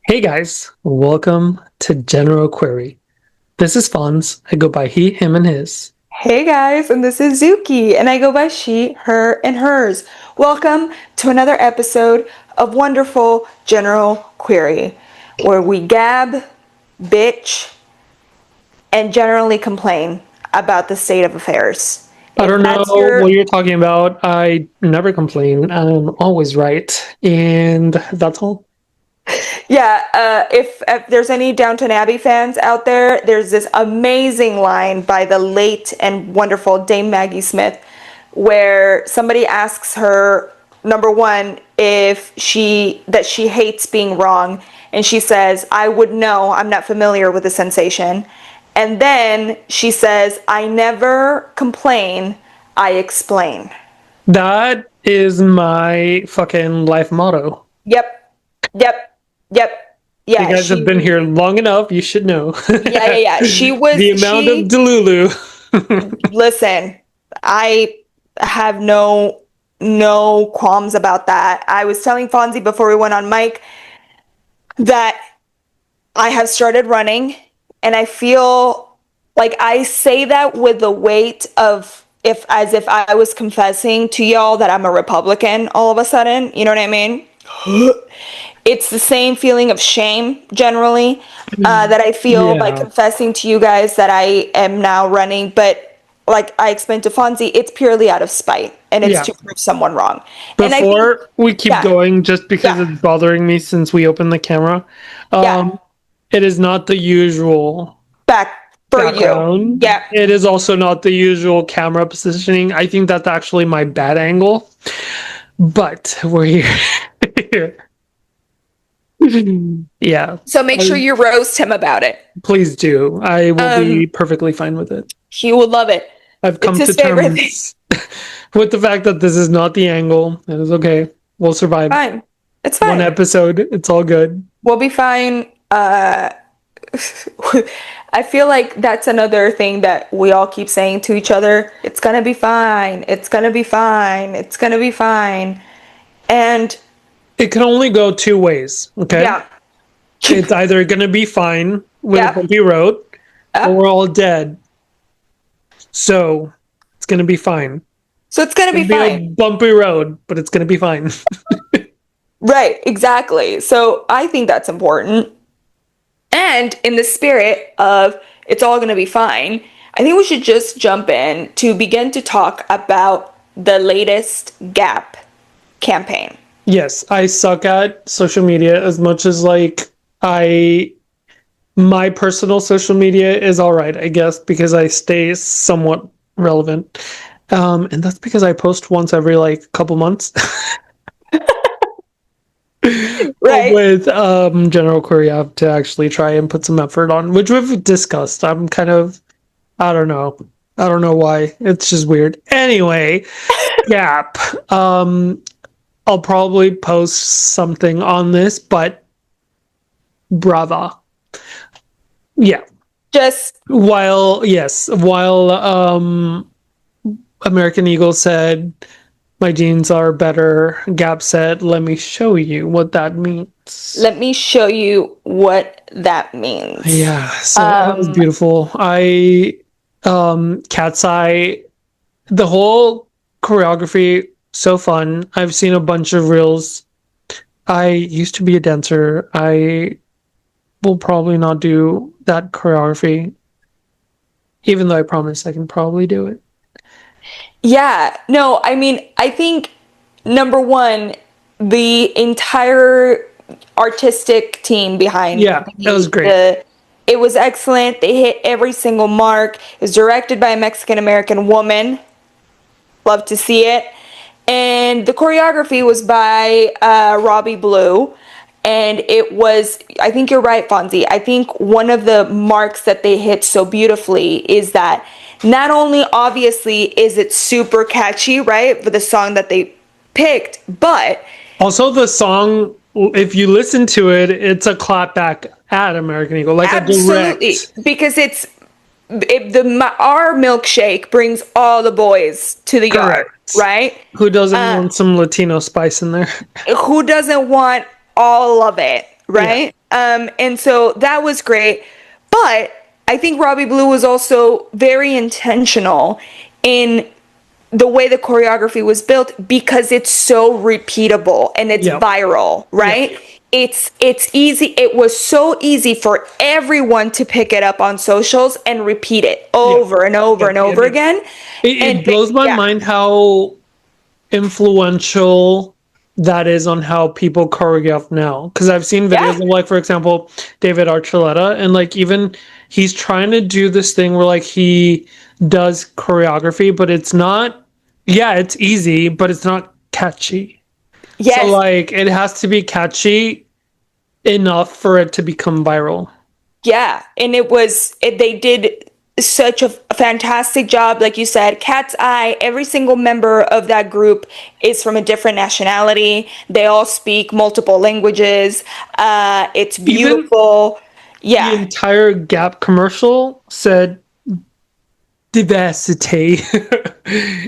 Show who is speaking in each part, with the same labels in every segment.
Speaker 1: Hey guys, welcome to General Query. This is Fonz. I go by he, him, and his.
Speaker 2: Hey guys, and this is Zuki, and I go by she, her, and hers. Welcome to another episode of wonderful General Query, where we gab, bitch, and generally complain about the state of affairs.
Speaker 1: I
Speaker 2: If
Speaker 1: don't know
Speaker 2: that's
Speaker 1: what
Speaker 2: your,
Speaker 1: you're talking about. I never complain. I'm always right. And that's all.
Speaker 2: yeah, if there's any Downton Abbey fans out there, there's this amazing line by the late and wonderful Dame Maggie Smith where somebody asks her, number one, if she hates being wrong, and she says, I would know, I'm not familiar with the sensation. And then she says, I never complain, I explain.
Speaker 1: That is my fucking life motto.
Speaker 2: Yep, yep, yep.
Speaker 1: You
Speaker 2: Yeah,
Speaker 1: guys have been here long enough. You should know.
Speaker 2: yeah.
Speaker 1: The amount of Delulu.
Speaker 2: Listen, I have no qualms about that. I was telling Fonzie before we went on mic that I have started running, and I feel like I say that with the weight of if as if I was confessing to y'all that I'm a Republican all of a sudden, you know what I mean? It's the same feeling of shame generally that I feel by
Speaker 1: Yeah.
Speaker 2: confessing to you guys that I am now running, but like I explained to Fonzie, it's purely out of spite and it's
Speaker 1: Yeah.
Speaker 2: to prove someone wrong. And I think,
Speaker 1: Before we keep
Speaker 2: yeah,
Speaker 1: going, just because
Speaker 2: yeah,
Speaker 1: it's bothering me since we opened the camera,
Speaker 2: yeah,
Speaker 1: um, it is not the usual
Speaker 2: back for you.
Speaker 1: background.
Speaker 2: Yeah.
Speaker 1: It is also not the usual camera positioning. I think that's actually my bad angle, but we're here. Yeah,
Speaker 2: So make sure you roast him about it.
Speaker 1: please do. I will be
Speaker 2: Um,
Speaker 1: perfectly fine with it.
Speaker 2: he will love it.
Speaker 1: I've
Speaker 2: It's
Speaker 1: come to
Speaker 2: his favorite thing.
Speaker 1: terms with the fact that this is not the angle. It is okay. We'll survive.
Speaker 2: Fine. It's
Speaker 1: One
Speaker 2: fine.
Speaker 1: episode. It's all good.
Speaker 2: We'll be fine. I feel like that's another thing that we all keep saying to each other. It's gonna be fine. It's gonna be fine. It's gonna be fine. And
Speaker 1: It can only go two ways, okay?
Speaker 2: yeah,
Speaker 1: It's either going to be fine with a
Speaker 2: yep,
Speaker 1: bumpy road or
Speaker 2: yep.
Speaker 1: we're all dead. So it's going to be fine.
Speaker 2: So it's gonna be
Speaker 1: It'll be a
Speaker 2: fine.
Speaker 1: bumpy road, but it's going to be fine.
Speaker 2: Right, exactly. So I think that's important. And in the spirit of it's all going to be fine, I think we should just jump in to begin to talk about the latest Gap campaign.
Speaker 1: Yes, I suck at social media as much as I my personal social media is all right, I guess, because I stay somewhat relevant. And that's because I post once every couple months. But
Speaker 2: Right?
Speaker 1: with general query, I have to actually try and put some effort on, which we've discussed. I'm kind of, I don't know. I don't know why. It's just weird. Anyway, Gap. I'll probably post something on this, but brava. Yeah.
Speaker 2: Just
Speaker 1: While American Eagle said my jeans are better, Gap said, let me show you what that means.
Speaker 2: let me show you what that means.
Speaker 1: Yeah, so it was beautiful. Cat's Eye, the whole choreography, so fun. I've seen a bunch of reels. I used to be a dancer. I will probably not do that choreography, even though I promise I can probably do it.
Speaker 2: Yeah, no, I mean, I think number one, the entire artistic team behind
Speaker 1: Yeah, that was great.
Speaker 2: it was excellent. They hit every single mark. It was directed by a Mexican American woman. Love to see it. And the choreography was by Robbie Blue. And it was, I think you're right, Fonzie. I think one of the marks that they hit so beautifully is that not only obviously is it super catchy, right, for the song that they picked, but
Speaker 1: Also, the song, if you listen to it, it's a clapback at American Eagle, like a
Speaker 2: absolutely,
Speaker 1: direct.
Speaker 2: because our milkshake brings all the boys to the yard,
Speaker 1: Correct.
Speaker 2: right?
Speaker 1: Who doesn't want some Latino spice in there?
Speaker 2: Who doesn't want all of it?
Speaker 1: Yeah.
Speaker 2: right? And so that was great. But I think Robbie Blue was also very intentional in the way the choreography was built because it's so repeatable and it's
Speaker 1: Yep.
Speaker 2: viral,
Speaker 1: Yep.
Speaker 2: right? It's easy. It was so easy for everyone to pick it up on socials and repeat it
Speaker 1: Yep.
Speaker 2: over and over
Speaker 1: Yep.
Speaker 2: and over again.
Speaker 1: It
Speaker 2: And
Speaker 1: blows my
Speaker 2: yeah,
Speaker 1: mind how influential that is on how people choreograph now. Because I've seen videos
Speaker 2: yeah,
Speaker 1: of, like, for example, David Archuleta, and like even he's trying to do this thing where like he does choreography, but it's not. Yeah, it's easy, but it's not catchy. So
Speaker 2: yes,
Speaker 1: like it has to be catchy enough for it to become viral.
Speaker 2: yeah. And they did such a fantastic job. Like you said, Cat's Eye, every single member of that group is from a different nationality. They all speak multiple languages. It's
Speaker 1: Even
Speaker 2: beautiful.
Speaker 1: the
Speaker 2: Yeah.
Speaker 1: entire Gap commercial said diversity.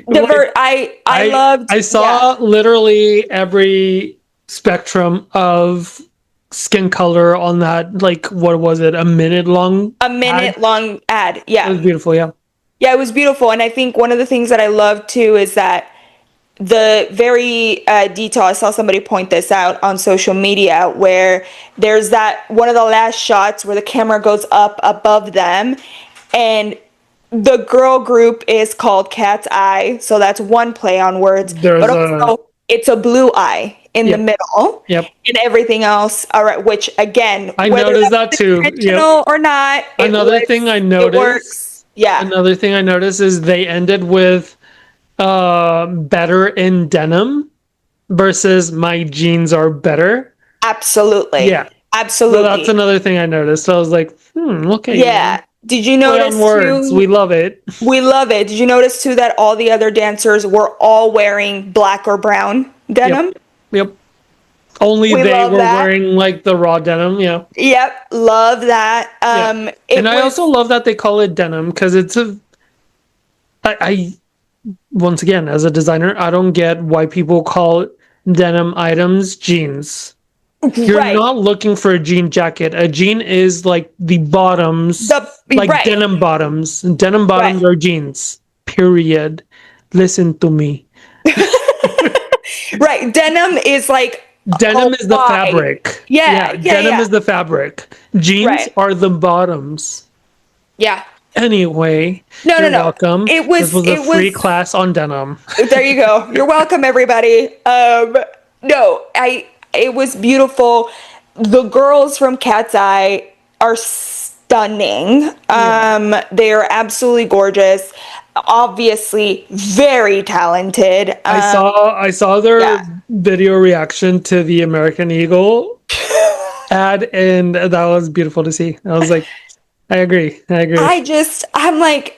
Speaker 1: Like
Speaker 2: I
Speaker 1: I
Speaker 2: loved,
Speaker 1: I
Speaker 2: yeah,
Speaker 1: saw literally every spectrum of skin color on that, like, what was it, a minute long
Speaker 2: a
Speaker 1: ad?
Speaker 2: minute long ad.
Speaker 1: It
Speaker 2: Yeah.
Speaker 1: was beautiful, yeah.
Speaker 2: Yeah, it was beautiful. And I think one of the things that I love too is that the very detail, I saw somebody point this out on social media, where there's that one of the last shots where the camera goes up above them, and the girl group is called Cat's Eye, so that's one play on words, but
Speaker 1: There's a
Speaker 2: also it's a blue eye in the
Speaker 1: Yep,
Speaker 2: middle,
Speaker 1: yep.
Speaker 2: and everything else, all right, which again,
Speaker 1: I
Speaker 2: whether
Speaker 1: noticed
Speaker 2: that
Speaker 1: that
Speaker 2: was
Speaker 1: too. Yep.
Speaker 2: intentional or not,
Speaker 1: Another thing I
Speaker 2: it
Speaker 1: noticed,
Speaker 2: works. Yeah,
Speaker 1: another thing I noticed is they ended with better in denim versus my jeans are better.
Speaker 2: absolutely.
Speaker 1: Yeah. So that's
Speaker 2: Absolutely.
Speaker 1: another thing I noticed. So I was like, okay,
Speaker 2: Yeah. Did you
Speaker 1: play on
Speaker 2: notice
Speaker 1: words. We
Speaker 2: too?
Speaker 1: love it.
Speaker 2: We love it. Did you notice too that all the other dancers were all wearing black or brown
Speaker 1: Yep.
Speaker 2: denim?
Speaker 1: Yep. Only
Speaker 2: We
Speaker 1: they
Speaker 2: love
Speaker 1: were
Speaker 2: that.
Speaker 1: wearing like the raw denim. Yeah.
Speaker 2: Yep, love that.
Speaker 1: Yeah. And
Speaker 2: It
Speaker 1: I also
Speaker 2: was
Speaker 1: love that they call it denim because I, once again, as a designer, I don't get why people call denim items jeans. You're
Speaker 2: right.
Speaker 1: not looking for a jean jacket. A jean is like the bottoms,
Speaker 2: The
Speaker 1: like
Speaker 2: right,
Speaker 1: denim bottoms. Denim
Speaker 2: right.
Speaker 1: bottoms are jeans. Period. Listen to me.
Speaker 2: Right. Denim is like a
Speaker 1: Denim is the
Speaker 2: wide.
Speaker 1: fabric.
Speaker 2: Yeah,
Speaker 1: Yeah,
Speaker 2: yeah,
Speaker 1: denim
Speaker 2: yeah.
Speaker 1: is the fabric. Jeans
Speaker 2: Right.
Speaker 1: are the bottoms.
Speaker 2: Yeah.
Speaker 1: Anyway,
Speaker 2: No, no,
Speaker 1: you're
Speaker 2: no.
Speaker 1: welcome. This was a
Speaker 2: It
Speaker 1: free
Speaker 2: was
Speaker 1: class on denim.
Speaker 2: there you go. You're welcome, everybody. No, it was beautiful. The girls from Cat's Eye are stunning.
Speaker 1: Yeah.
Speaker 2: They are absolutely gorgeous. Obviously, very talented.
Speaker 1: I saw their
Speaker 2: Yeah.
Speaker 1: video reaction to the American Eagle ad, and that was beautiful to see. I was like, I agree. I agree.
Speaker 2: I'm like,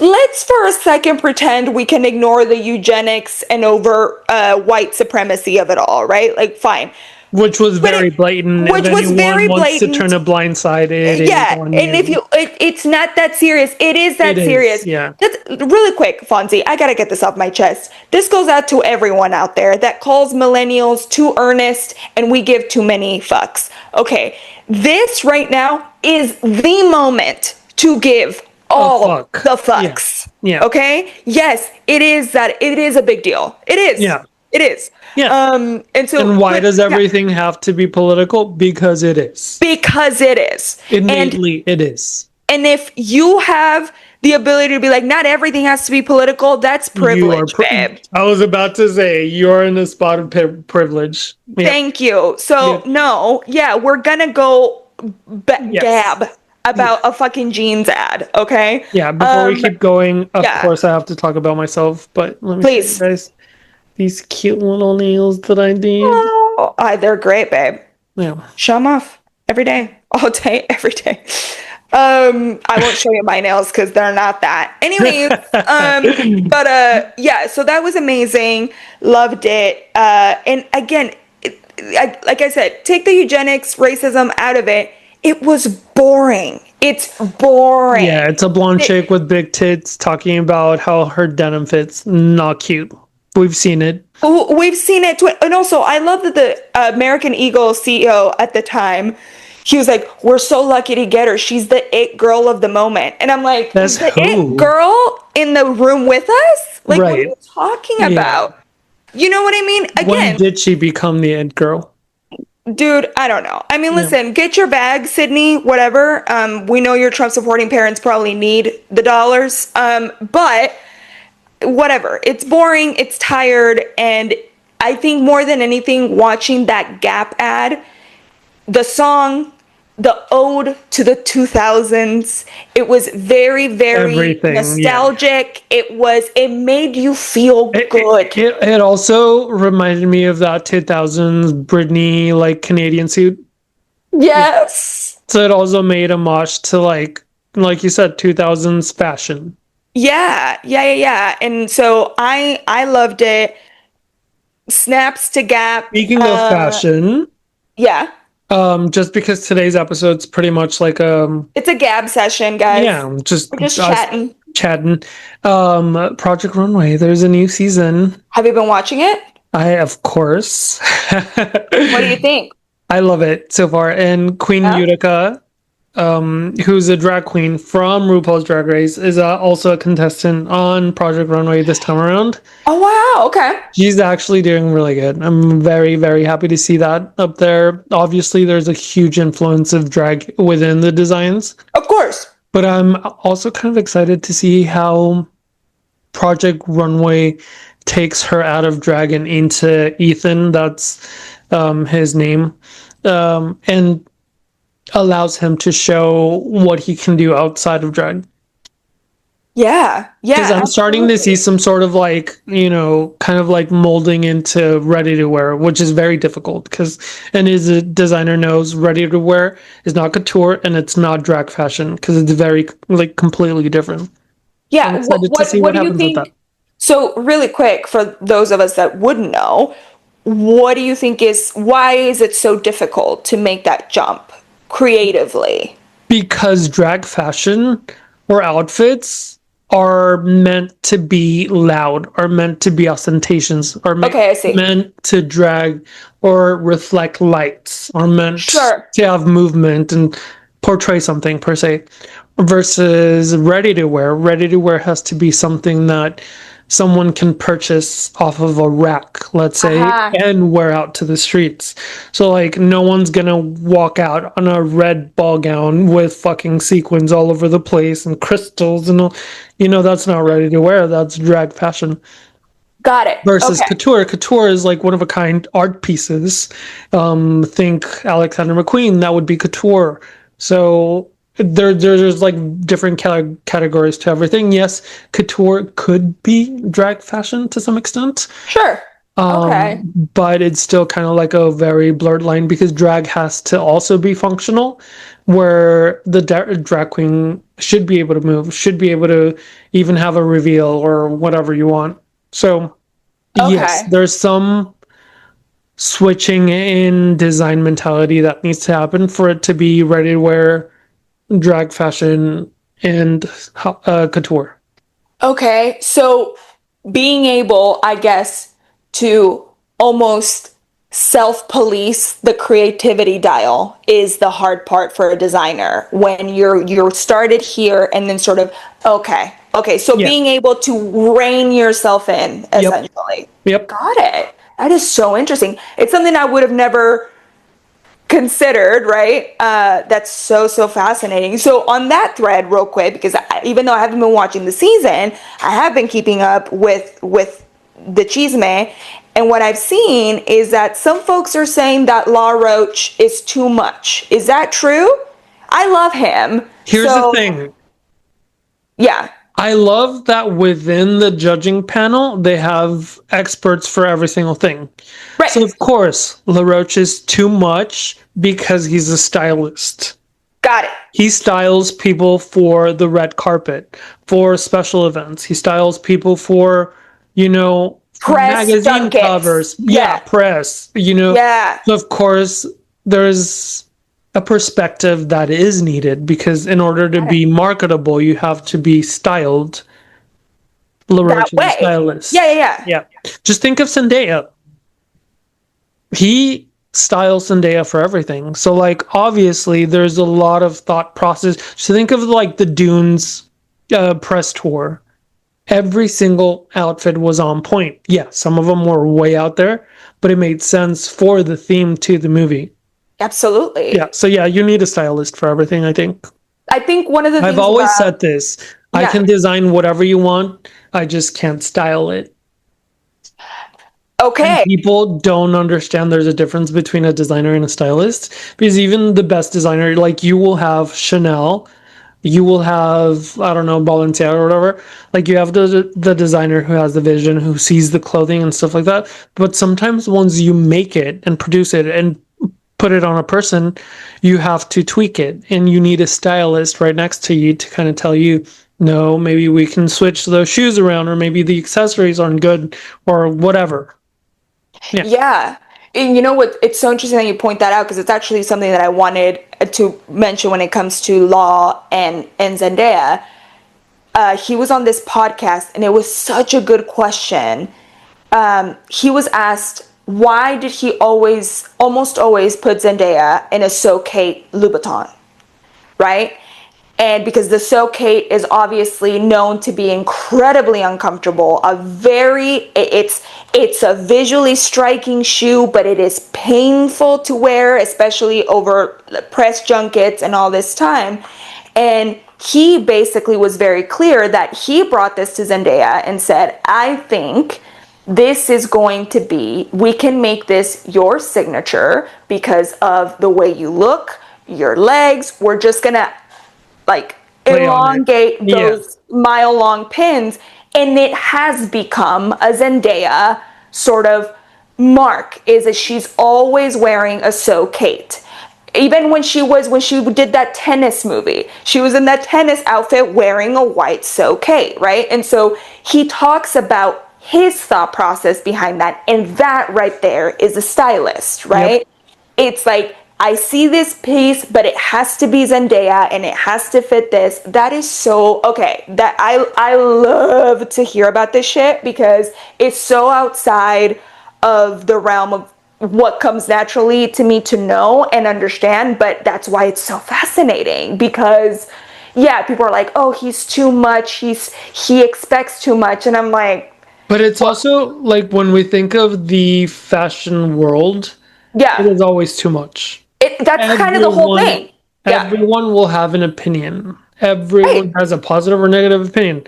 Speaker 2: let's for a second pretend we can ignore the eugenics and over white supremacy of it all, right? Like, fine.
Speaker 1: Which was
Speaker 2: But
Speaker 1: very blatant. If
Speaker 2: which was
Speaker 1: anyone
Speaker 2: very
Speaker 1: wants to turn
Speaker 2: blatant.
Speaker 1: a blind side, it is
Speaker 2: Yeah,
Speaker 1: on
Speaker 2: and if
Speaker 1: you.
Speaker 2: it's not that serious. It is
Speaker 1: It
Speaker 2: that
Speaker 1: is.
Speaker 2: serious.
Speaker 1: Yeah.
Speaker 2: That's really quick, Fonzie. I gotta get this off my chest. This goes out to everyone out there that calls millennials too earnest and we give too many fucks. Okay, this right now is the moment to give
Speaker 1: Oh,
Speaker 2: all
Speaker 1: fuck.
Speaker 2: the
Speaker 1: Yeah.
Speaker 2: fucks.
Speaker 1: Yeah.
Speaker 2: Okay? Yes, it is that. It is a big deal. It is.
Speaker 1: Yeah.
Speaker 2: It is.
Speaker 1: Yeah.
Speaker 2: And so,
Speaker 1: And why
Speaker 2: but
Speaker 1: does
Speaker 2: yeah,
Speaker 1: everything have to be political? Because it is.
Speaker 2: because it is. And
Speaker 1: Innately, it is.
Speaker 2: And if you have the ability to be like, not everything has to be political, that's
Speaker 1: You are.
Speaker 2: privilege, babe.
Speaker 1: I was about to say you're in a spot of privilege. Yep.
Speaker 2: Thank you. So,
Speaker 1: Yep.
Speaker 2: no, yeah, we're gonna go
Speaker 1: Yes.
Speaker 2: gab about a fucking jeans ad, okay?
Speaker 1: Yeah. Before we keep going, of
Speaker 2: Yeah,
Speaker 1: course, I have to talk about myself. But let me show you
Speaker 2: please.
Speaker 1: guys these cute little nails that I did.
Speaker 2: Oh, they're great, babe.
Speaker 1: Yeah.
Speaker 2: Show them off every day, all day, every day. I won't show you my nails because they're not that. Anyways, but yeah, so that was amazing. Loved it. And again, like I said, take the eugenics, racism out of it. It was boring. It's boring.
Speaker 1: Yeah, it's a blonde chick with big tits talking about how her denim fits. Not cute. We've seen it.
Speaker 2: We've seen it, and also I love that the American Eagle CEO at the time, he was like, "We're so lucky to get her. She's the it girl of the moment." And I'm like,
Speaker 1: That's
Speaker 2: "Is the it
Speaker 1: who.
Speaker 2: girl in the room with us? Like, what are you
Speaker 1: Right.
Speaker 2: talking
Speaker 1: Yeah.
Speaker 2: about?" You know what I mean?
Speaker 1: When
Speaker 2: Again,
Speaker 1: did she become the it girl?
Speaker 2: dude, I don't know. I mean,
Speaker 1: Yeah.
Speaker 2: listen, get your bag, Sydney, whatever. We know your Trump supporting parents probably need the dollars. But whatever. It's boring, it's tired, and I think more than anything, watching that Gap ad, the song, the ode to the 2000s, it was very, very
Speaker 1: Everything. Yeah.
Speaker 2: nostalgic. It made you feel
Speaker 1: It,
Speaker 2: good.
Speaker 1: it also reminded me of that 2000s Britney like Canadian suit.
Speaker 2: Yes.
Speaker 1: So it also made a homage to like you said, 2000s fashion.
Speaker 2: Yeah. And so I loved it. Snaps to Gap.
Speaker 1: Speaking of fashion,
Speaker 2: Yeah.
Speaker 1: just because today's episode's pretty much like
Speaker 2: It's a Gab session, guys.
Speaker 1: yeah, just
Speaker 2: We're just
Speaker 1: us
Speaker 2: chatting.
Speaker 1: chatting. Project Runway, there's a new season.
Speaker 2: Have you been watching it?
Speaker 1: I of course
Speaker 2: What do you think?
Speaker 1: I love it so far. And Queen
Speaker 2: Yeah?
Speaker 1: Utica, who's a drag queen from RuPaul's Drag Race, is also a contestant on Project Runway this time around.
Speaker 2: Oh wow, okay.
Speaker 1: She's actually doing really good. I'm very, very happy to see that up there. Obviously, there's a huge influence of drag within the designs,
Speaker 2: Of course.
Speaker 1: but I'm also kind of excited to see how Project Runway takes her out of drag and into Ethan. That's his name. And allows him to show what he can do outside of drag.
Speaker 2: Yeah.
Speaker 1: Because
Speaker 2: Yeah,
Speaker 1: I'm starting to see
Speaker 2: absolutely.
Speaker 1: some sort of like, kind of like molding into ready to wear, which is very difficult because, and as a designer knows, ready to wear is not couture and it's not drag fashion because it's very, like, completely different. So I'm
Speaker 2: Yeah,
Speaker 1: excited to see
Speaker 2: what
Speaker 1: what
Speaker 2: do you
Speaker 1: happens with that.
Speaker 2: think? So really quick for those of us that wouldn't know, what do you think is why is it so difficult to make that jump creatively?
Speaker 1: Because drag fashion or outfits are meant to be loud, are meant to be ostentatious, are
Speaker 2: Okay, I see.
Speaker 1: meant to drag or reflect lights, are meant
Speaker 2: Sure.
Speaker 1: to have movement and portray something per se. Versus ready to wear. Ready to wear has to be something that someone can purchase off of a rack, let's say,
Speaker 2: Aha.
Speaker 1: and wear out to the streets. So like no one's gonna walk out on a red ball gown with fucking sequins all over the place and crystals and all, that's not ready to wear. That's drag fashion.
Speaker 2: Got it.
Speaker 1: Versus
Speaker 2: Okay.
Speaker 1: couture. Couture is like one of a kind art pieces. Think Alexander McQueen, that would be couture. So there's like different categories to everything. Yes, couture could be drag fashion to some extent,
Speaker 2: Sure. Okay.
Speaker 1: but it's still kind of like a very blurred line because drag has to also be functional, where the drag queen should be able to move, should be able to even have a reveal or whatever you want. So yes,
Speaker 2: Okay.
Speaker 1: there's some switching in design mentality that needs to happen for it to be ready to wear drag fashion and couture.
Speaker 2: Okay, so being able, I guess, to almost self-police the creativity dial is the hard part for a designer when you're started here and then sort of okay, so
Speaker 1: Yeah.
Speaker 2: being able to rein yourself in
Speaker 1: Yep.
Speaker 2: essentially.
Speaker 1: Yep.
Speaker 2: Got it. That is so interesting. It's something I would have never considered, right? That's so fascinating. So on that thread, real quick, because even though I haven't been watching the season, I have been keeping up with the chisme, and what I've seen is that some folks are saying that La Roche is too much. Is that true? I love him.
Speaker 1: Here's the
Speaker 2: So
Speaker 1: thing.
Speaker 2: yeah,
Speaker 1: I love that within the judging panel, they have experts for every single thing.
Speaker 2: right.
Speaker 1: So, of course, LaRoche is too much because he's a stylist.
Speaker 2: Got it.
Speaker 1: He styles people for the red carpet, for special events. He styles people for,
Speaker 2: Press
Speaker 1: magazine
Speaker 2: junkets.
Speaker 1: covers. Yeah,
Speaker 2: Yeah.
Speaker 1: press.
Speaker 2: Yeah.
Speaker 1: So, of course, there's a perspective that is needed because in order to
Speaker 2: Got it.
Speaker 1: be marketable, you have to be styled.
Speaker 2: That
Speaker 1: LaRoche is a
Speaker 2: way.
Speaker 1: stylist.
Speaker 2: Yeah.
Speaker 1: Yeah. Just think of Zendaya. He styles Zendaya for everything. So like obviously there's a lot of thought process. So think of like the Dunes press tour. Every single outfit was on point. Yeah, some of them were way out there, but it made sense for the theme to the movie. Yeah,
Speaker 2: Absolutely.
Speaker 1: so yeah, you need a stylist for everything, I think.
Speaker 2: I think one of the
Speaker 1: I've
Speaker 2: things
Speaker 1: always
Speaker 2: about,
Speaker 1: said this. I
Speaker 2: yeah,
Speaker 1: can design whatever you want. I just can't style it. And
Speaker 2: okay.
Speaker 1: people don't understand there's a difference between a designer and a stylist because even the best designer, like you will have Chanel, you will have, I don't know, Balenciaga or whatever. Like you have the designer who has the vision, who sees the clothing and stuff like that. But sometimes once you make it and produce it and put it on a person, you have to tweak it, and you need a stylist right next to you to kind of tell you, no, maybe we can switch those shoes around, or maybe the accessories aren't good, or whatever. Yeah.
Speaker 2: Yeah. And you know what? It's so interesting that you point that out because it's actually something that I wanted to mention when it comes to Law and Zendaya. He was on this podcast and it was such a good question. He was asked, why did he always, almost always put Zendaya in a So Kate Louboutin, right? And because the So Kate is obviously known to be incredibly uncomfortable, it's a visually striking shoe, but it is painful to wear, especially over press junkets and all this time. And he basically was very clear that he brought this to Zendaya and said, I think this is going to be, we can make this your signature because of the way you look, your legs. We're just gonna like
Speaker 1: Play on it.
Speaker 2: elongate
Speaker 1: Yeah.
Speaker 2: those mile long pins, and it has become a Zendaya sort of mark, is that she's always wearing a So Kate. Even when she did that tennis movie, she was in that tennis outfit wearing a white So Kate, right? And so he talks about his thought process behind that, and that right there is a stylist,
Speaker 1: Yep.
Speaker 2: right? It's like, I see this piece, but it has to be Zendaya and it has to fit this. That is so okay. That I love to hear about this shit because it's so outside of the realm of what comes naturally to me to know and understand, but that's why it's so fascinating because yeah, people are like, "Oh, he's too much. He expects too much." And I'm like,
Speaker 1: But it's also like when we think of the fashion world, it
Speaker 2: yeah.
Speaker 1: is always too much.
Speaker 2: That's kind of the whole
Speaker 1: Everyone,
Speaker 2: thing. Yeah.
Speaker 1: everyone will have an opinion. Everyone
Speaker 2: Right.
Speaker 1: has a positive or negative opinion.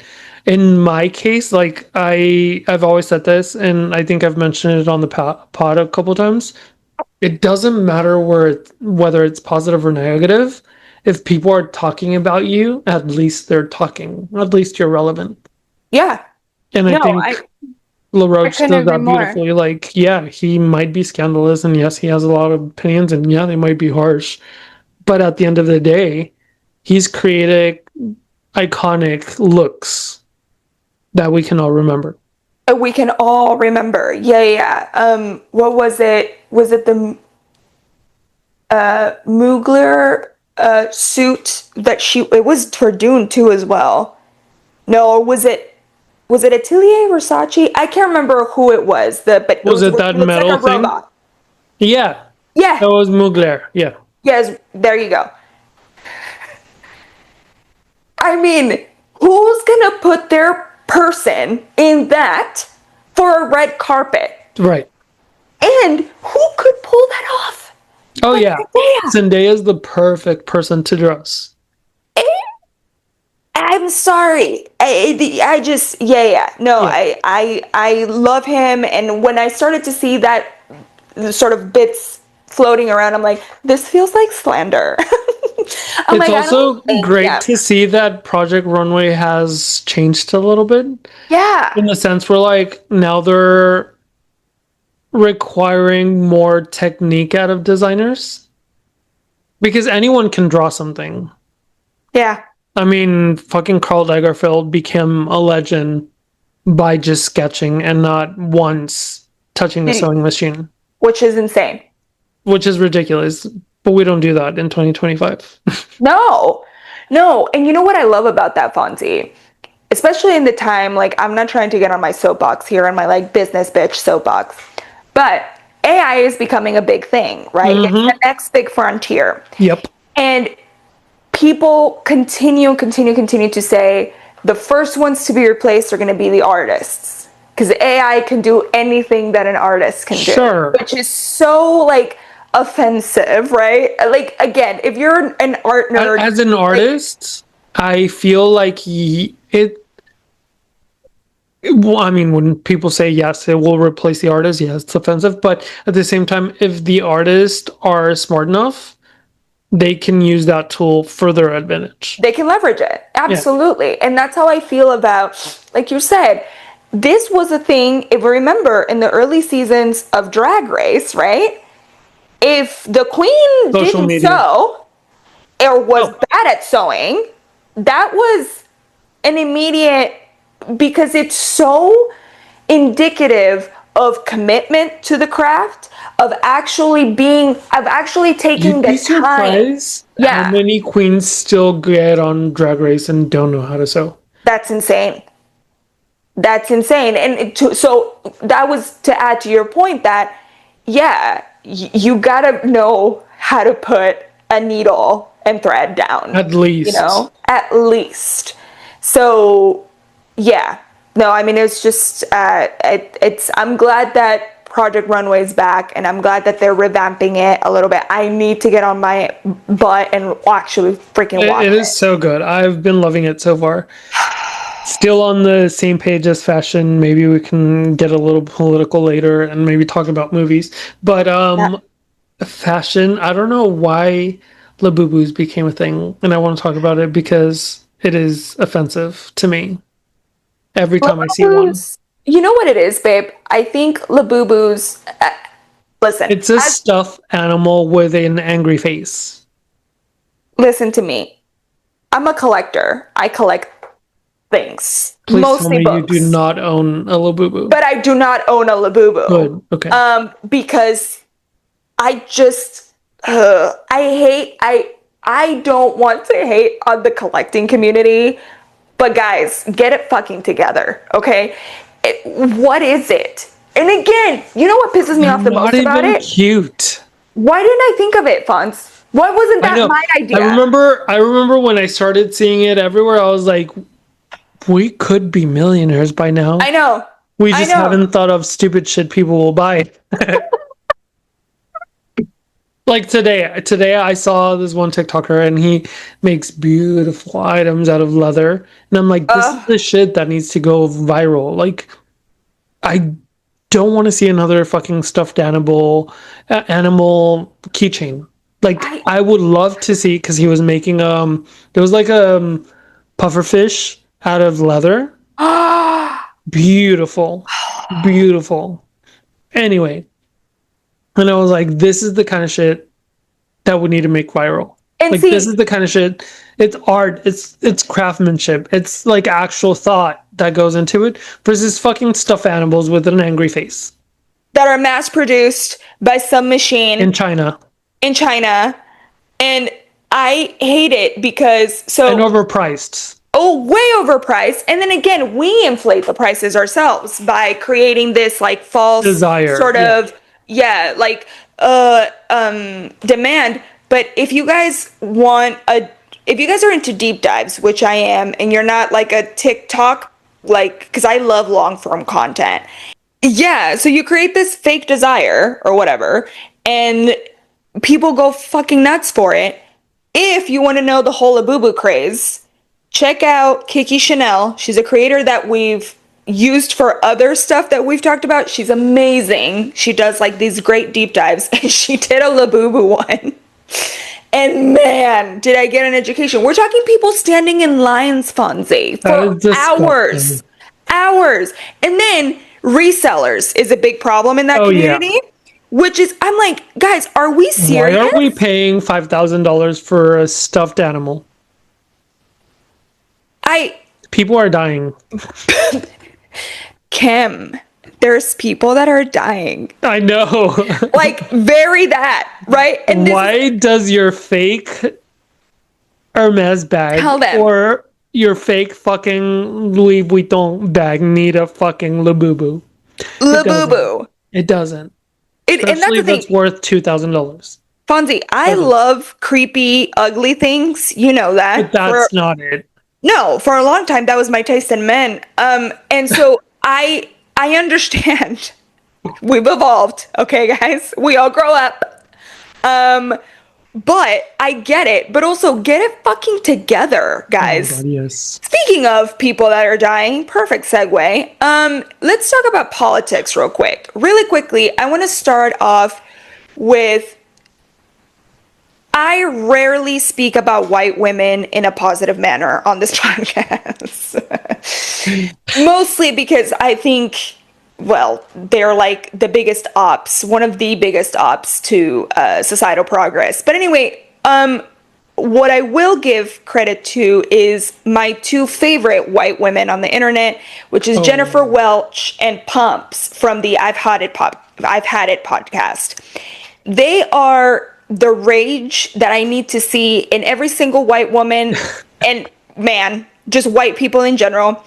Speaker 1: In my case, like I've always said this, and I think I've mentioned it on the pod a couple times. It doesn't matter whether it's positive or negative. If people are talking about you, at least they're talking. At least you're relevant.
Speaker 2: Yeah.
Speaker 1: And I
Speaker 2: No,
Speaker 1: think
Speaker 2: I
Speaker 1: LaRoche
Speaker 2: couldn't
Speaker 1: does
Speaker 2: agree
Speaker 1: that
Speaker 2: more.
Speaker 1: beautifully. Like, yeah, he might be scandalous, and yes, he has a lot of opinions, and yeah, they might be harsh. But at the end of the day, he's created iconic looks that we can all remember.
Speaker 2: We can all remember. Yeah, yeah. What was it? Was it the Mugler suit that she? It was for Dune too as well. No, or was it Atelier Versace? I can't remember who it was. But it
Speaker 1: Was
Speaker 2: was
Speaker 1: it
Speaker 2: where
Speaker 1: that
Speaker 2: she looks like
Speaker 1: metal
Speaker 2: a
Speaker 1: thing?
Speaker 2: robot.
Speaker 1: Yeah,
Speaker 2: Yeah.
Speaker 1: that was Mugler. Yeah.
Speaker 2: Yes. There you go. I mean, who's gonna put their person in that for a red carpet?
Speaker 1: Right.
Speaker 2: And who could pull that off?
Speaker 1: Oh,
Speaker 2: But
Speaker 1: yeah.
Speaker 2: Zendaya.
Speaker 1: Zendaya is the perfect person to dress.
Speaker 2: And I'm sorry. I just yeah, yeah. No,
Speaker 1: Yeah.
Speaker 2: I love him, and when I started to see that the sort of bits floating around, I'm like, this feels like slander. I'm
Speaker 1: It's
Speaker 2: like, I don't
Speaker 1: also
Speaker 2: think,
Speaker 1: great
Speaker 2: yeah.
Speaker 1: to see that Project Runway has changed a little bit
Speaker 2: Yeah.
Speaker 1: in the sense where, like, now they're requiring more technique out of designers because anyone can draw something.
Speaker 2: Yeah.
Speaker 1: I mean, fucking Carl Lagerfeld became a legend by just sketching and not once touching the sewing machine,
Speaker 2: Which is insane.
Speaker 1: which is ridiculous. But we don't do that in 2025.
Speaker 2: No. No. And you know what I love about that, Fonzie? especially in the time, like, I'm not trying to get on my soapbox here on my like business bitch soapbox, but AI is becoming a big thing, right? It's the next big frontier.
Speaker 1: Yep.
Speaker 2: And people continue to say the first ones to be replaced are going to be the artists, because AI can do anything that an artist can do,
Speaker 1: Sure.
Speaker 2: which is so like offensive, right? Like, again, if you're an art nerd,
Speaker 1: As an
Speaker 2: like,
Speaker 1: artist, I feel like well, I mean, when people say yes, it will replace the artist, yes, it's offensive. But at the same time, if the artists are smart enough, they can use that tool for their advantage.
Speaker 2: they can leverage it.
Speaker 1: Yeah.
Speaker 2: Absolutely. And that's how I feel about, like you said, this was a thing, if we remember, in the early seasons of Drag Race, right? If the queen
Speaker 1: Social
Speaker 2: didn't
Speaker 1: media.
Speaker 2: sew or was
Speaker 1: Oh,
Speaker 2: bad at sewing, that was an immediate, because it's so indicative of commitment to the craft, of actually taking
Speaker 1: you'd be
Speaker 2: the time.
Speaker 1: surprised how
Speaker 2: Yeah,
Speaker 1: many queens still get on Drag Race and don't know how to sew.
Speaker 2: that's insane. That's insane. So that was to add to your point that, yeah, you gotta know how to put a needle and thread down,
Speaker 1: At least.
Speaker 2: at least. So, yeah. No, I mean, it's just, I'm glad that Project Runway's back, and I'm glad that they're revamping it a little bit. I need to get on my butt and actually freaking watch
Speaker 1: It
Speaker 2: it.
Speaker 1: is so good. I've been loving it so far. Still on the same page as fashion. Maybe we can get a little political later and maybe talk about movies. But
Speaker 2: Yeah.
Speaker 1: fashion, I don't know why Labubus became a thing, and I want to talk about it because it is offensive to me every time I see one.
Speaker 2: Labubu's, you know what it is, babe? I think Labubu's, listen,
Speaker 1: It's a stuffed animal with an angry face.
Speaker 2: listen to me. I'm a collector. I collect things,
Speaker 1: Please tell
Speaker 2: mostly
Speaker 1: me you do
Speaker 2: books,
Speaker 1: not own a Labubu.
Speaker 2: but I do not own a Labubu.
Speaker 1: Good. Okay.
Speaker 2: Because I just, I don't want to hate on the collecting community, but guys, get it fucking together, okay? What is it? And again, you know what pisses me
Speaker 1: They're
Speaker 2: off the
Speaker 1: not
Speaker 2: most about
Speaker 1: even
Speaker 2: it?
Speaker 1: cute.
Speaker 2: Why didn't I think of it, Fonz? Why wasn't
Speaker 1: I
Speaker 2: that
Speaker 1: know.
Speaker 2: my
Speaker 1: I
Speaker 2: idea?
Speaker 1: remember I remember when I started seeing it everywhere, I was like, we could be millionaires by
Speaker 2: I
Speaker 1: now.
Speaker 2: know.
Speaker 1: We
Speaker 2: I
Speaker 1: just
Speaker 2: know.
Speaker 1: haven't thought of stupid shit people will buy. Like today I saw this one TikToker and he makes beautiful items out of leather. And I'm like, this is
Speaker 2: Uh,
Speaker 1: the shit that needs to go viral. Like, I don't want to see another fucking stuffed animal keychain. Like,
Speaker 2: I
Speaker 1: I would love to see because he was making it was like puffer fish out of leather. Beautiful, beautiful. Anyway, and I was like, this is the kind of shit that we need to make viral.
Speaker 2: and
Speaker 1: Like, this
Speaker 2: see,
Speaker 1: is the kind of shit. It's art. It's craftsmanship. It's like actual thought that goes into it versus fucking stuffed animals with an angry face
Speaker 2: that are mass produced by some
Speaker 1: in
Speaker 2: machine
Speaker 1: China
Speaker 2: in China, and I hate it because
Speaker 1: and
Speaker 2: so,
Speaker 1: overpriced.
Speaker 2: oh, way overpriced. And then again, we inflate the prices ourselves by creating this like false
Speaker 1: Desire.
Speaker 2: sort
Speaker 1: Yeah.
Speaker 2: of, yeah, like demand. But if you guys are into deep dives, which I am, and you're not like a TikTok, like, because I love long form content. Yeah, so you create this fake desire or whatever, and people go fucking nuts for it. If you want to know the whole Labubu craze, check out Kiki Chanel. She's a creator that we've used for other stuff that we've talked about. She's amazing. She does like these great deep dives, and she did a Labubu one. And man, did I get an education. We're talking people standing in lines, Fonzie,
Speaker 1: That
Speaker 2: for
Speaker 1: is disgusting.
Speaker 2: hours. Hours. And then resellers is a big problem in that
Speaker 1: Oh yeah.
Speaker 2: community, which is, I'm like, guys, are we
Speaker 1: Why
Speaker 2: serious?
Speaker 1: aren't we paying $5,000 for a stuffed animal?
Speaker 2: I,
Speaker 1: People are dying.
Speaker 2: Kim, there's people that are dying.
Speaker 1: I know.
Speaker 2: Like, very that, right? And this is,
Speaker 1: Why does your fake Hermes bag
Speaker 2: tell them.
Speaker 1: or your fake fucking Louis Vuitton bag need a fucking Labubu. It doesn't.
Speaker 2: Labubu.
Speaker 1: It doesn't.
Speaker 2: And that's
Speaker 1: Especially
Speaker 2: the
Speaker 1: if it's
Speaker 2: thing,
Speaker 1: worth $2,000.
Speaker 2: Fonzie. I
Speaker 1: Doesn't.
Speaker 2: love creepy, ugly things. You know
Speaker 1: But
Speaker 2: that. For
Speaker 1: that's not it.
Speaker 2: no, for a long time that was my taste in men. And so I understand. We've evolved, okay, guys. We all grow up. Um, but I get it. But also get it fucking together,
Speaker 1: Oh my god,
Speaker 2: guys.
Speaker 1: yes.
Speaker 2: Speaking of people that are dying, perfect segue. Let's talk about politics real quick. Really quickly, I want to start off with I rarely speak about white women in a positive manner on this podcast. Mostly because I think, well, they're like the biggest ops, one of the biggest ops to societal progress. But anyway, what I will give credit to is my two favorite white women on the internet, which is Jennifer
Speaker 1: Oh,
Speaker 2: Welch and Pumps from the I've Had It podcast. They are the rage that I need to see in every single white woman and man, just white people in general.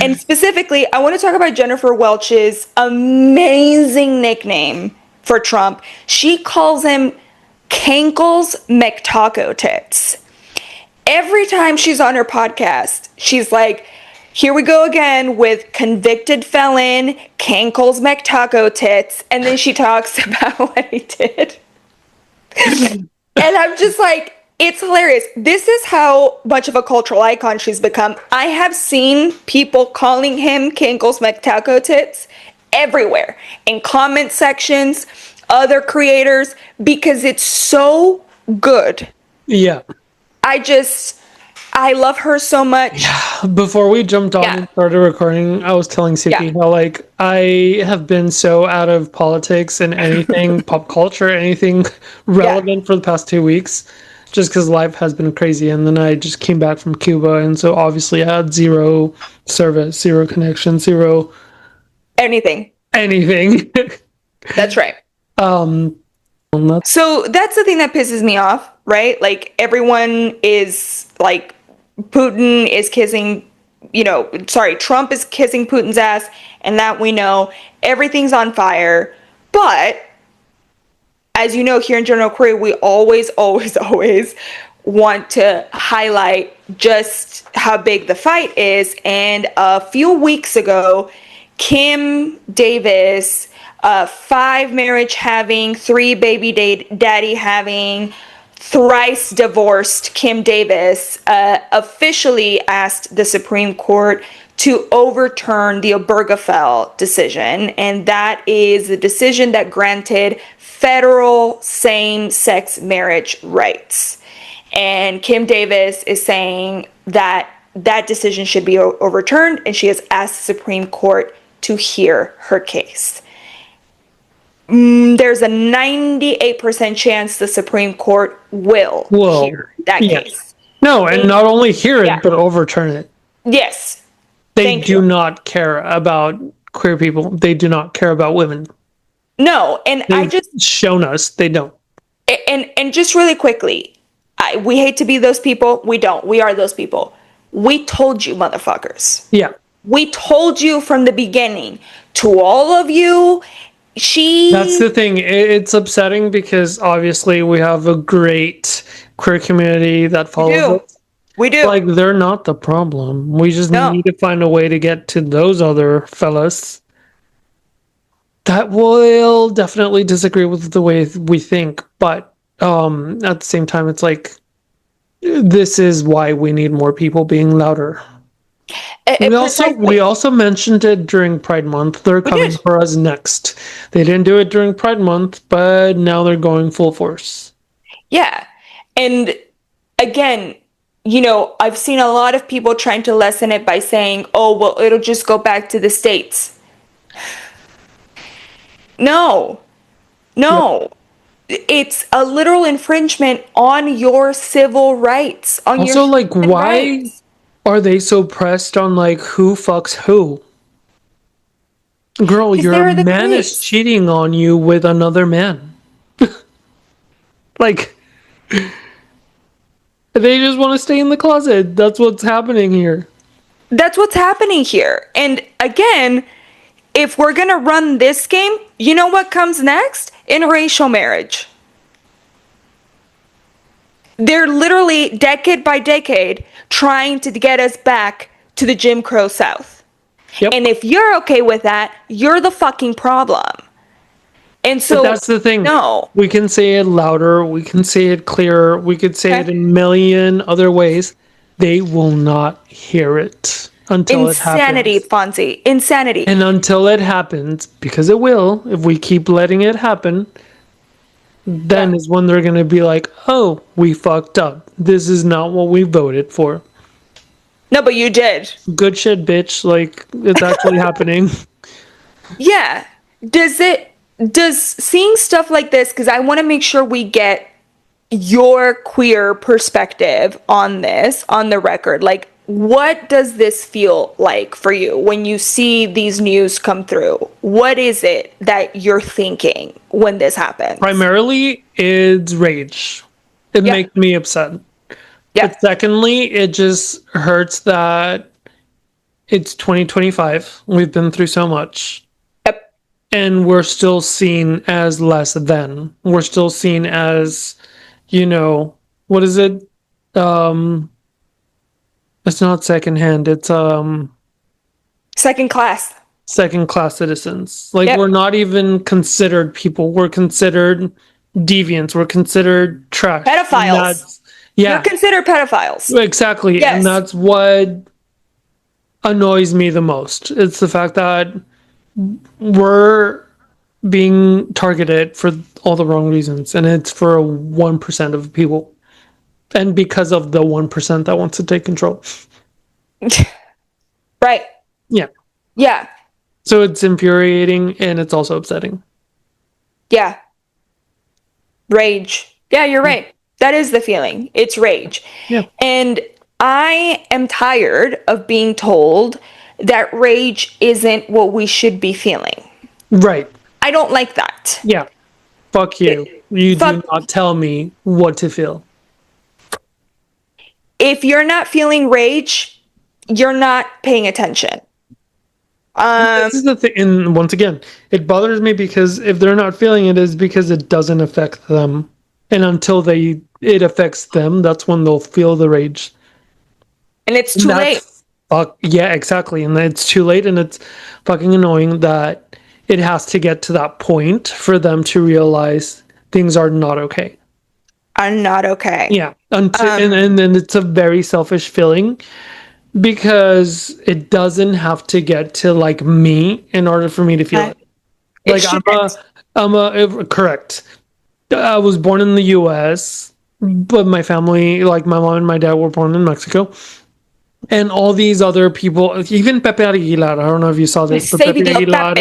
Speaker 2: And specifically, I want to talk about Jennifer Welch's amazing nickname for Trump. She calls him Cankles McTaco Tits. Every time she's on her podcast, she's like, here we go again with convicted felon Cankles McTaco Tits. And then she talks about what he did. And I'm just like, it's hilarious. This is how much of a cultural icon she's become. I have seen people calling him Kinkles McTaco Tits everywhere in comment sections, other creators, because it's so good.
Speaker 1: yeah.
Speaker 2: I love her so much.
Speaker 1: Before we jumped on
Speaker 2: Yeah.
Speaker 1: and started recording, I was telling
Speaker 2: Yeah.
Speaker 1: Suki how like I have been so out of politics and anything pop culture, anything relevant for the past 2 weeks, just because life has been crazy. And then I just came back from Cuba, and so obviously I had zero service, zero connection, zero
Speaker 2: Anything.
Speaker 1: anything.
Speaker 2: That's right.
Speaker 1: um, and that's
Speaker 2: So that's the thing that pisses me off, right? Like everyone is like Putin is kissing, Trump is kissing Putin's ass, and that we know everything's on fire. But as you know, here in General Query, we always, always, always want to highlight just how big the fight is. And a few weeks ago, Kim Davis, 5 marriage having, 3 baby daddy having, thrice divorced Kim Davis officially asked the Supreme Court to overturn the Obergefell decision, and that is the decision that granted federal same-sex marriage rights. And Kim Davis is saying that that decision should be overturned, and she has asked the Supreme Court to hear her case. There's a 98% chance the Supreme Court will
Speaker 1: whoa,
Speaker 2: hear that
Speaker 1: yeah.
Speaker 2: case.
Speaker 1: No, and not only hear it,
Speaker 2: Yeah.
Speaker 1: but overturn it.
Speaker 2: Yes.
Speaker 1: They
Speaker 2: Thank
Speaker 1: do
Speaker 2: you.
Speaker 1: not care about queer people. They do not care about women.
Speaker 2: No, and I
Speaker 1: They've
Speaker 2: just
Speaker 1: shown us they don't.
Speaker 2: and just really quickly, we hate to be those people. We don't. We are those people. We told you, motherfuckers.
Speaker 1: Yeah.
Speaker 2: We told you from the beginning. To all of you,
Speaker 1: That's the thing. It's upsetting because obviously we have a great queer community that follows us.
Speaker 2: We do.
Speaker 1: Like, they're not the problem. We just
Speaker 2: No.
Speaker 1: need to find a way to get to those other fellas that will definitely disagree with the way we think. But at the same time, it's like, this is why we need more people being louder. We also mentioned it during Pride Month. They're coming
Speaker 2: did.
Speaker 1: for us next. They didn't do it during Pride Month, but now they're going full force.
Speaker 2: Yeah. And again, I've seen a lot of people trying to lessen it by saying, oh, well, it'll just go back to the States. No. It's a literal infringement on your civil rights, on
Speaker 1: Also,
Speaker 2: your
Speaker 1: like,
Speaker 2: human
Speaker 1: why
Speaker 2: rights.
Speaker 1: are they so pressed on, like, who fucks who? Girl,
Speaker 2: 'Cause
Speaker 1: your
Speaker 2: they're the
Speaker 1: man is
Speaker 2: creeps.
Speaker 1: cheating on you with another man. Like, They just want to stay in the closet. That's what's happening here.
Speaker 2: That's what's happening here. And again, if we're going to run this game, you know what comes next? Interracial marriage. They're literally, decade by decade, trying to get us back to the Jim Crow South.
Speaker 1: Yep.
Speaker 2: And if you're okay with that, you're the fucking problem. And so,
Speaker 1: but that's the thing.
Speaker 2: No.
Speaker 1: We can say it louder. We can say it clearer. We could say it in a million other ways. They will not hear it until it happens.
Speaker 2: Insanity, Fonzie. Insanity.
Speaker 1: And until it happens, because it will, if we keep letting it happen, then is when they're going to be like, oh, we fucked up. This is not what we voted for.
Speaker 2: No, but you did.
Speaker 1: Good shit, bitch. Like, it's actually happening.
Speaker 2: Yeah. Does seeing stuff like this, because I want to make sure we get your queer perspective on this, on the record. Like, what does this feel like for you when you see these news come through? What is it that you're thinking when this happens?
Speaker 1: Primarily, it's rage. It makes me upset.
Speaker 2: Yeah.
Speaker 1: But secondly, it just hurts that it's 2025. We've been through so much.
Speaker 2: Yep.
Speaker 1: And we're still seen as less than. We're still seen as, you know, what is it? It's not secondhand. It's
Speaker 2: Second class.
Speaker 1: second class citizens. Like we're not even considered people. We're considered deviants. We're considered trash.
Speaker 2: Pedophiles. You're considered pedophiles.
Speaker 1: Exactly.
Speaker 2: Yes.
Speaker 1: And that's what annoys me the most. It's the fact that we're being targeted for all the wrong reasons, and it's for 1% of people. And because of the 1% that wants to take control.
Speaker 2: Right.
Speaker 1: Yeah.
Speaker 2: Yeah.
Speaker 1: So it's infuriating and it's also upsetting.
Speaker 2: Yeah. Rage. Yeah, you're right. That is the feeling. It's rage.
Speaker 1: Yeah.
Speaker 2: And I am tired of being told that rage isn't what we should be feeling.
Speaker 1: Right.
Speaker 2: I don't like that.
Speaker 1: Yeah. Fuck you. You do not tell me what to feel.
Speaker 2: If you're not feeling rage, you're not paying attention.
Speaker 1: This is the thing, and once again, it bothers me because if they're not feeling it, is because it doesn't affect them, and until it affects them, that's when they'll feel the rage.
Speaker 2: And it's too late.
Speaker 1: Yeah, exactly, and it's too late, and it's fucking annoying that it has to get to that point for them to realize things are not okay.
Speaker 2: Are not okay.
Speaker 1: Yeah, and then it's a very selfish feeling. Because it doesn't have to get to like me in order for me to feel it. Like correct. I was born in the US, but my family, like my mom and my dad, were born in Mexico. And all these other people, even Pepe Aguilar, I don't know if you saw this, but Pepe Aguilar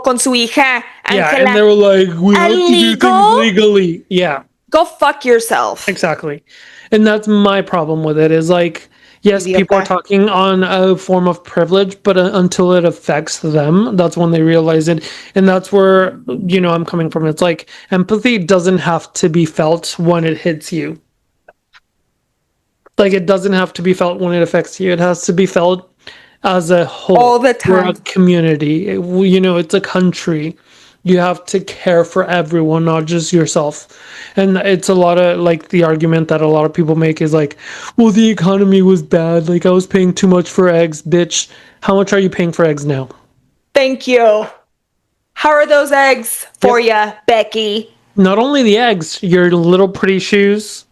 Speaker 2: con su hija,
Speaker 1: yeah, and they were like, we have to do things legally. Yeah.
Speaker 2: Go fuck yourself.
Speaker 1: Exactly. And that's my problem with it, is like, yes, people are talking on a form of privilege, but until it affects them, that's when they realize it. And that's where, I'm coming from. It's like empathy doesn't have to be felt when it hits you. Like, it doesn't have to be felt when it affects you. It has to be felt as a whole.
Speaker 2: All the time.
Speaker 1: We're a community. It's a country. You have to care for everyone, not just yourself. And it's a lot of, like, the argument that a lot of people make is like, well, the economy was bad. Like, I was paying too much for eggs, bitch. How much are you paying for eggs now?
Speaker 2: Thank you. How are those eggs for you, Becky?
Speaker 1: Not only the eggs, your little pretty shoes,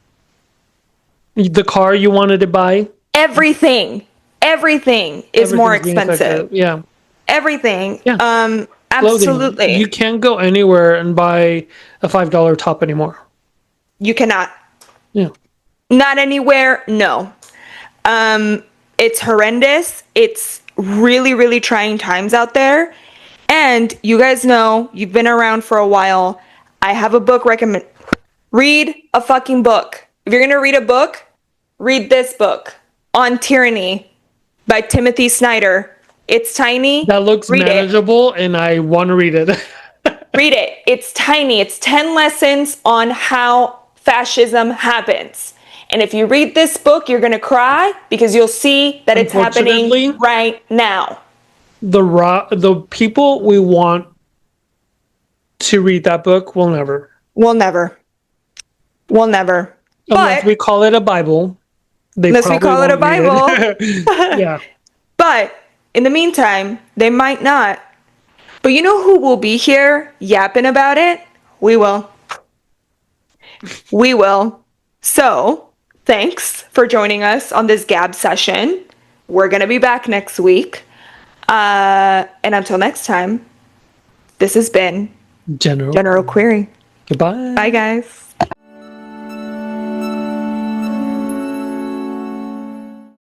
Speaker 1: the car you wanted to buy. Everything
Speaker 2: is more expensive.
Speaker 1: Yeah.
Speaker 2: Everything.
Speaker 1: Yeah.
Speaker 2: Absolutely.
Speaker 1: Clothing. You can't go anywhere and buy a $5 top anymore.
Speaker 2: You cannot.
Speaker 1: Yeah.
Speaker 2: Not anywhere. No. It's horrendous. It's really, really trying times out there. And you guys know, you've been around for a while. I have a book recommend. Read a fucking book. If you're going to read a book, read this book, On Tyranny by Timothy Snyder. It's tiny.
Speaker 1: That looks manageable, and I want to read it.
Speaker 2: Read it. It's tiny. It's 10 lessons on how fascism happens. And if you read this book, you're going to cry because you'll see that it's
Speaker 1: Unfortunately,
Speaker 2: happening right now.
Speaker 1: the people we want to read that book will never.
Speaker 2: We'll never.
Speaker 1: Unless we call it a Bible. They
Speaker 2: Unless we
Speaker 1: probably
Speaker 2: call it a
Speaker 1: won't read
Speaker 2: Bible.
Speaker 1: it. Yeah.
Speaker 2: But in the meantime, they might not. But you know who will be here yapping about it? We will. We will. So, thanks for joining us on this Gab session. We're going to be back next week. And until next time, this has been
Speaker 1: General
Speaker 2: Queery.
Speaker 1: Goodbye.
Speaker 2: Bye, guys.